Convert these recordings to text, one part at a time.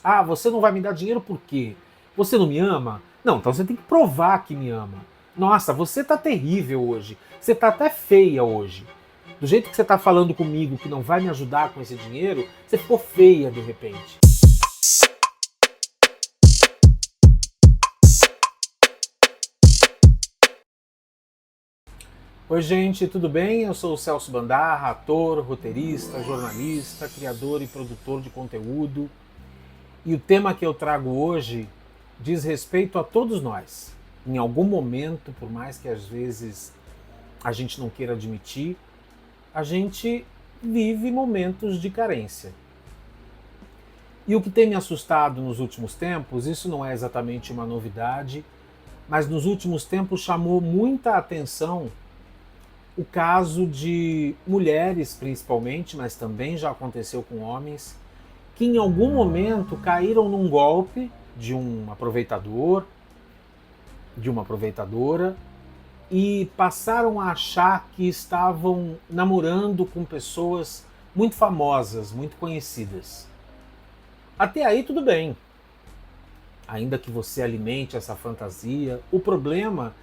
Ah, você não vai me dar dinheiro por quê? Você não me ama? Não, então você tem que provar que me ama. Nossa, você tá terrível hoje. Você tá até feia hoje. Do jeito que você tá falando comigo que não vai me ajudar com esse dinheiro, você ficou feia de repente. Oi, gente, tudo bem? Eu sou o Celso Bandarra, ator, roteirista, jornalista, criador e produtor de conteúdo. E o tema que eu trago hoje diz respeito a todos nós. Em algum momento, por mais que às vezes a gente não queira admitir, a gente vive momentos de carência. E o que tem me assustado nos últimos tempos, isso não é exatamente uma novidade, mas nos últimos tempos chamou muita atenção o caso de mulheres, principalmente, mas também já aconteceu com homens, que em algum momento caíram num golpe de um aproveitador, de uma aproveitadora, e passaram a achar que estavam namorando com pessoas muito famosas, muito conhecidas. Até aí tudo bem, ainda que você alimente essa fantasia. O problema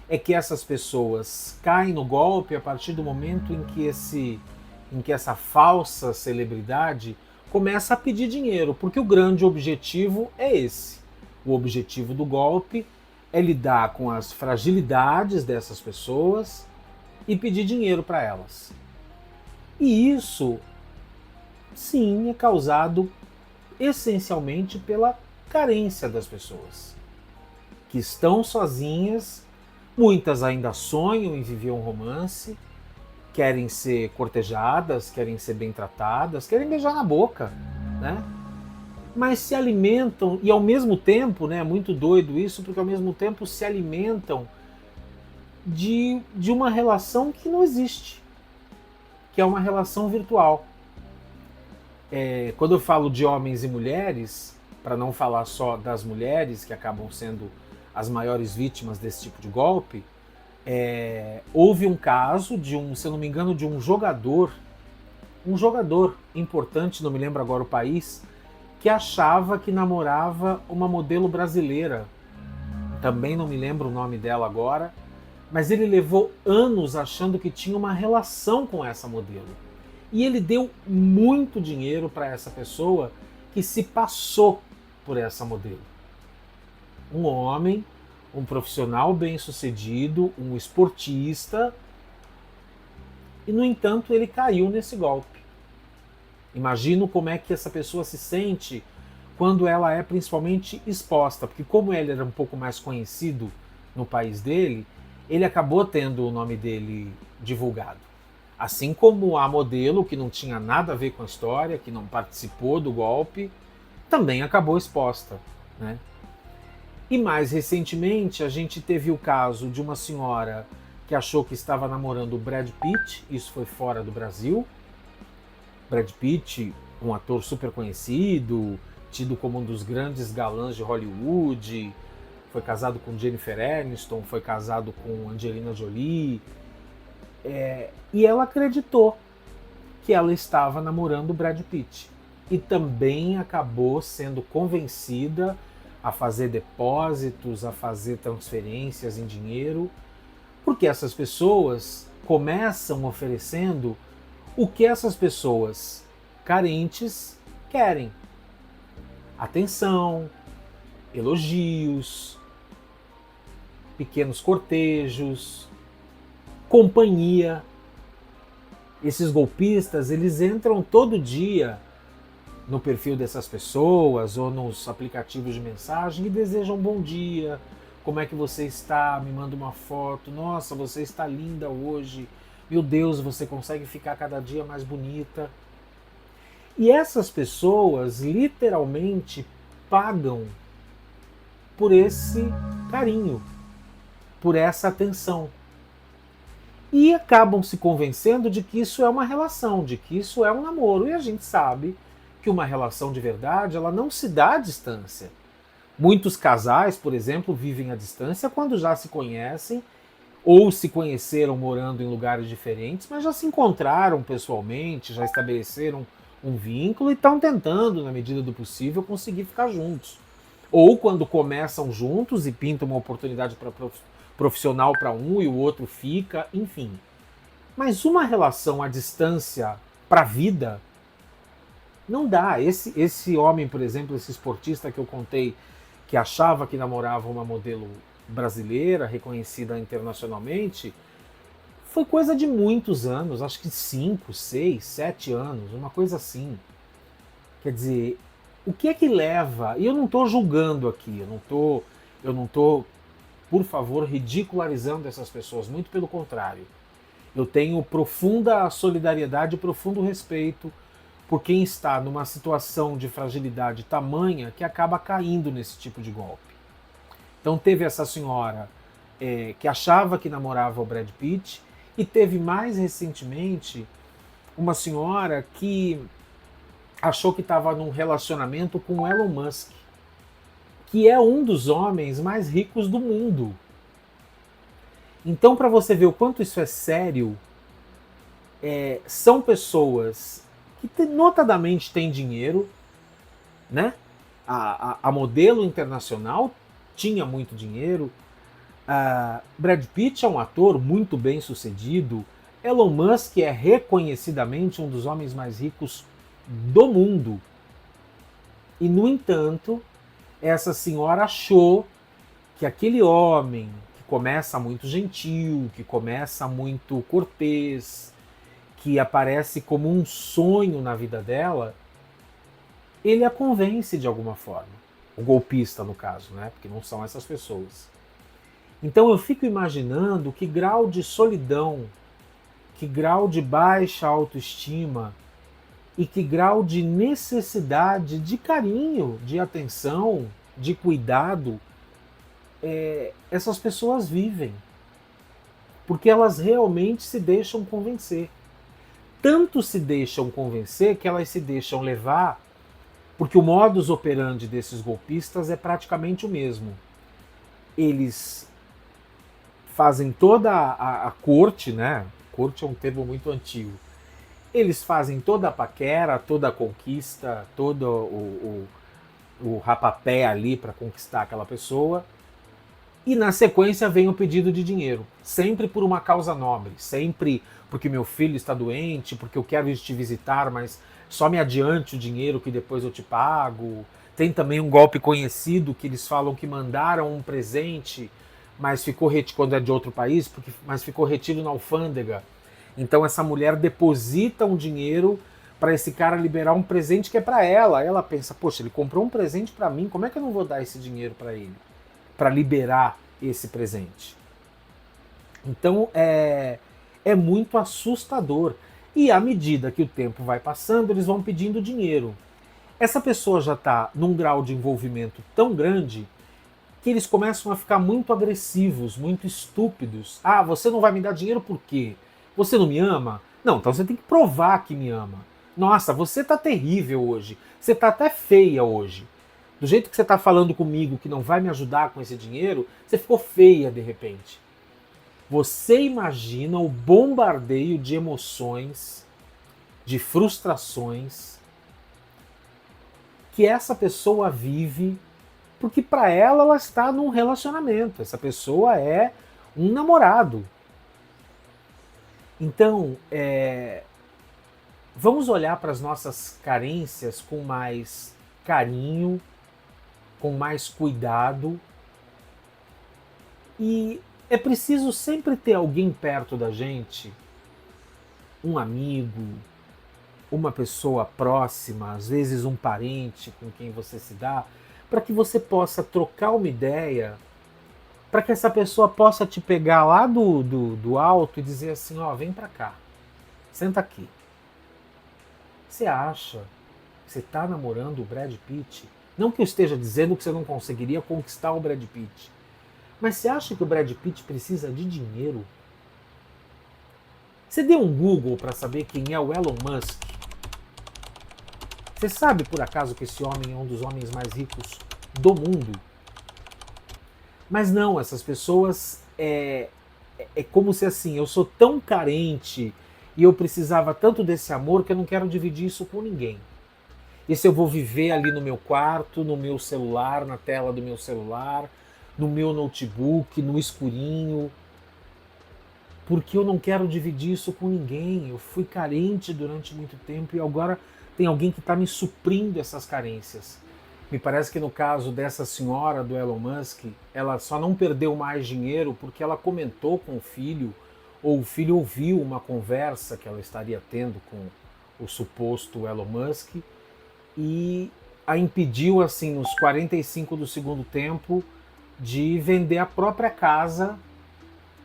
é que essas pessoas caem no golpe a partir do momento em que essa falsa celebridade começa a pedir dinheiro, porque o grande objetivo é esse. O objetivo do golpe é lidar com as fragilidades dessas pessoas e pedir dinheiro para elas. E isso, sim, é causado essencialmente pela carência das pessoas, que estão sozinhas, muitas ainda sonham em viver um romance, querem ser cortejadas, querem ser bem tratadas, querem beijar na boca, né? Mas se alimentam, e ao mesmo tempo, né, é muito doido isso, porque ao mesmo tempo se alimentam de uma relação que não existe, que é uma relação virtual. Quando eu falo de homens e mulheres, para não falar só das mulheres, que acabam sendo as maiores vítimas desse tipo de golpe, houve um caso de se eu não me engano, de um jogador importante, não me lembro agora o país, que achava que namorava uma modelo brasileira. Também não me lembro o nome dela agora, mas ele levou anos achando que tinha uma relação com essa modelo. E ele deu muito dinheiro para essa pessoa que se passou por essa modelo. Um homem, um profissional bem-sucedido, um esportista, e no entanto ele caiu nesse golpe. Imagino como é que essa pessoa se sente quando ela é principalmente exposta, porque como ele era um pouco mais conhecido no país dele, ele acabou tendo o nome dele divulgado. Assim como a modelo, que não tinha nada a ver com a história, que não participou do golpe, também acabou exposta, né? E mais recentemente a gente teve o caso de uma senhora que achou que estava namorando o Brad Pitt, isso foi fora do Brasil. Brad Pitt, um ator super conhecido, tido como um dos grandes galãs de Hollywood, foi casado com Jennifer Aniston, foi casado com Angelina Jolie, e ela acreditou que ela estava namorando o Brad Pitt. E também acabou sendo convencida a fazer depósitos, a fazer transferências em dinheiro, porque essas pessoas começam oferecendo o que essas pessoas carentes querem: atenção, elogios, pequenos cortejos, companhia. Esses golpistas, eles entram todo dia no perfil dessas pessoas ou nos aplicativos de mensagem e desejam bom dia, como é que você está, me manda uma foto, nossa, você está linda hoje, meu Deus, você consegue ficar cada dia mais bonita. E essas pessoas literalmente pagam por esse carinho, por essa atenção. E acabam se convencendo de que isso é uma relação, de que isso é um namoro. E a gente sabe que uma relação de verdade, ela não se dá à distância. Muitos casais, por exemplo, vivem à distância quando já se conhecem ou se conheceram morando em lugares diferentes, mas já se encontraram pessoalmente, já estabeleceram um vínculo e estão tentando, na medida do possível, conseguir ficar juntos. Ou quando começam juntos e pintam uma oportunidade profissional para um e o outro fica, enfim. Mas uma relação à distância para a vida não dá. Esse homem, por exemplo, esse esportista que eu contei, que achava que namorava uma modelo brasileira, reconhecida internacionalmente, foi coisa de muitos anos, acho que 5, 6, 7 anos, uma coisa assim. Quer dizer, o que é que leva? E eu não estou julgando aqui, eu não tô, por favor, ridicularizando essas pessoas, muito pelo contrário. Eu tenho profunda solidariedade e profundo respeito por quem está numa situação de fragilidade tamanha que acaba caindo nesse tipo de golpe. Então teve essa senhora que achava que namorava o Brad Pitt, e teve mais recentemente uma senhora que achou que estava num relacionamento com o Elon Musk, que é um dos homens mais ricos do mundo. Então, para você ver o quanto isso é sério, são pessoas que notadamente têm dinheiro, né? A modelo internacional tinha muito dinheiro. Brad Pitt é um ator muito bem sucedido. Elon Musk é reconhecidamente um dos homens mais ricos do mundo. E, no entanto, essa senhora achou que aquele homem que começa muito gentil, que começa muito cortês, que aparece como um sonho na vida dela, ele a convence de alguma forma. O golpista, no caso, né? Porque não são essas pessoas. Então eu fico imaginando que grau de solidão, que grau de baixa autoestima e que grau de necessidade de carinho, de atenção, de cuidado essas pessoas vivem. Porque elas realmente se deixam convencer. Tanto se deixam convencer que elas se deixam levar, porque o modus operandi desses golpistas é praticamente o mesmo. Eles fazem toda a corte, né? Corte é um termo muito antigo. Eles fazem toda a paquera, toda a conquista, todo o rapapé ali para conquistar aquela pessoa. E na sequência vem o pedido de dinheiro, sempre por uma causa nobre, sempre porque meu filho está doente, porque eu quero te visitar, mas só me adiante o dinheiro que depois eu te pago. Tem também um golpe conhecido que eles falam que mandaram um presente, mas ficou retido, quando é de outro país, mas ficou retido na alfândega. Então essa mulher deposita um dinheiro para esse cara liberar um presente que é para ela. Aí ela pensa, poxa, ele comprou um presente para mim, como é que eu não vou dar esse dinheiro para ele? Para liberar esse presente. Então é muito assustador. E à medida que o tempo vai passando, eles vão pedindo dinheiro. Essa pessoa já está num grau de envolvimento tão grande que eles começam a ficar muito agressivos, muito estúpidos. Ah, você não vai me dar dinheiro por quê? Você não me ama? Não, então você tem que provar que me ama. Nossa, você tá terrível hoje. Você tá até feia hoje. Do jeito que você está falando comigo que não vai me ajudar com esse dinheiro, você ficou feia de repente. Você imagina o bombardeio de emoções, de frustrações que essa pessoa vive, porque para ela está num relacionamento. Essa pessoa é um namorado. Então, vamos olhar para as nossas carências com mais carinho, com mais cuidado. E é preciso sempre ter alguém perto da gente, um amigo, uma pessoa próxima, às vezes um parente com quem você se dá, para que você possa trocar uma ideia, para que essa pessoa possa te pegar lá do alto e dizer assim, ó, vem para cá, senta aqui. Você acha que você está namorando o Brad Pitt? Não que eu esteja dizendo que você não conseguiria conquistar o Brad Pitt, mas você acha que o Brad Pitt precisa de dinheiro? Você deu um Google para saber quem é o Elon Musk? Você sabe por acaso que esse homem é um dos homens mais ricos do mundo? Mas não, essas pessoas é como se assim, eu sou tão carente e eu precisava tanto desse amor que eu não quero dividir isso com ninguém. Isso eu vou viver ali no meu quarto, no meu celular, na tela do meu celular, no meu notebook, no escurinho, porque eu não quero dividir isso com ninguém. Eu fui carente durante muito tempo e agora tem alguém que está me suprindo essas carências. Me parece que no caso dessa senhora do Elon Musk, ela só não perdeu mais dinheiro porque ela comentou com o filho, ou o filho ouviu uma conversa que ela estaria tendo com o suposto Elon Musk e a impediu, assim, nos 45 do segundo tempo, de vender a própria casa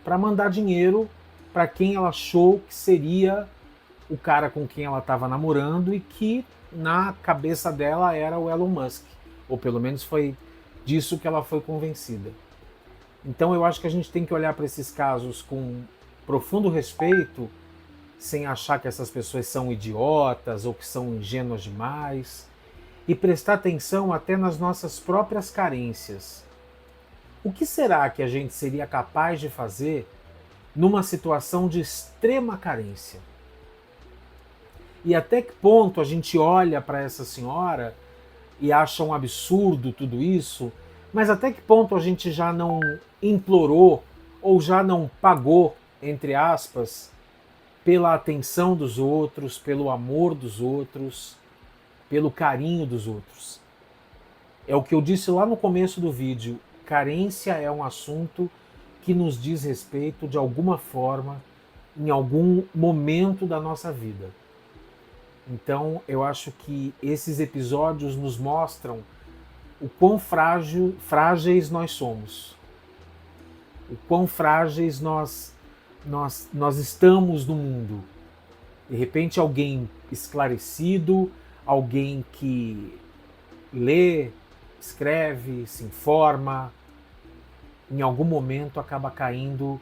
para mandar dinheiro para quem ela achou que seria o cara com quem ela estava namorando e que na cabeça dela era o Elon Musk, ou pelo menos foi disso que ela foi convencida. Então eu acho que a gente tem que olhar para esses casos com profundo respeito, sem achar que essas pessoas são idiotas ou que são ingênuas demais, e prestar atenção até nas nossas próprias carências. O que será que a gente seria capaz de fazer numa situação de extrema carência? E até que ponto a gente olha para essa senhora e acha um absurdo tudo isso, mas até que ponto a gente já não implorou ou já não pagou, entre aspas, pela atenção dos outros, pelo amor dos outros, pelo carinho dos outros? É o que eu disse lá no começo do vídeo, carência é um assunto que nos diz respeito de alguma forma, em algum momento da nossa vida. Então eu acho que esses episódios nos mostram o quão frágeis nós somos, o quão frágeis nós estamos no mundo. De repente alguém esclarecido, alguém que lê, escreve, se informa, em algum momento acaba caindo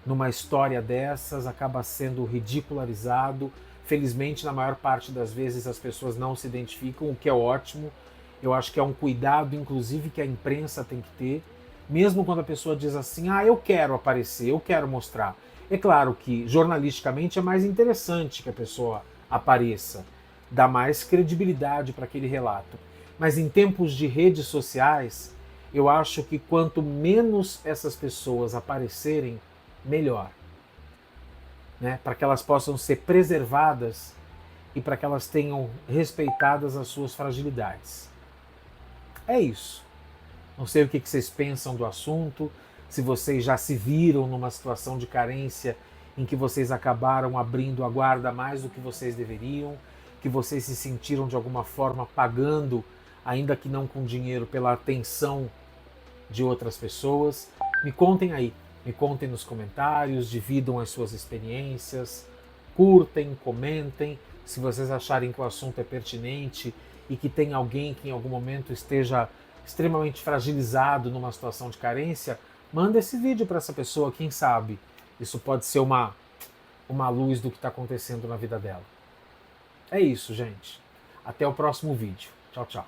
numa história dessas, acaba sendo ridicularizado. Felizmente, na maior parte das vezes, as pessoas não se identificam, o que é ótimo. Eu acho que é um cuidado, inclusive, que a imprensa tem que ter, mesmo quando a pessoa diz assim, eu quero aparecer, eu quero mostrar. É claro que, jornalisticamente, é mais interessante que a pessoa apareça, dá mais credibilidade para aquele relato. Mas em tempos de redes sociais, eu acho que quanto menos essas pessoas aparecerem, melhor. Né? Para que elas possam ser preservadas e para que elas tenham respeitadas as suas fragilidades. É isso. Não sei o que vocês pensam do assunto, se vocês já se viram numa situação de carência em que vocês acabaram abrindo a guarda mais do que vocês deveriam, que vocês se sentiram de alguma forma pagando, ainda que não com dinheiro, pela atenção de outras pessoas. Me contem aí, me contem nos comentários, dividam as suas experiências, curtem, comentem, se vocês acharem que o assunto é pertinente e que tem alguém que em algum momento esteja extremamente fragilizado numa situação de carência, manda esse vídeo para essa pessoa, quem sabe isso pode ser uma luz do que está acontecendo na vida dela. É isso, gente. Até o próximo vídeo. Tchau, tchau.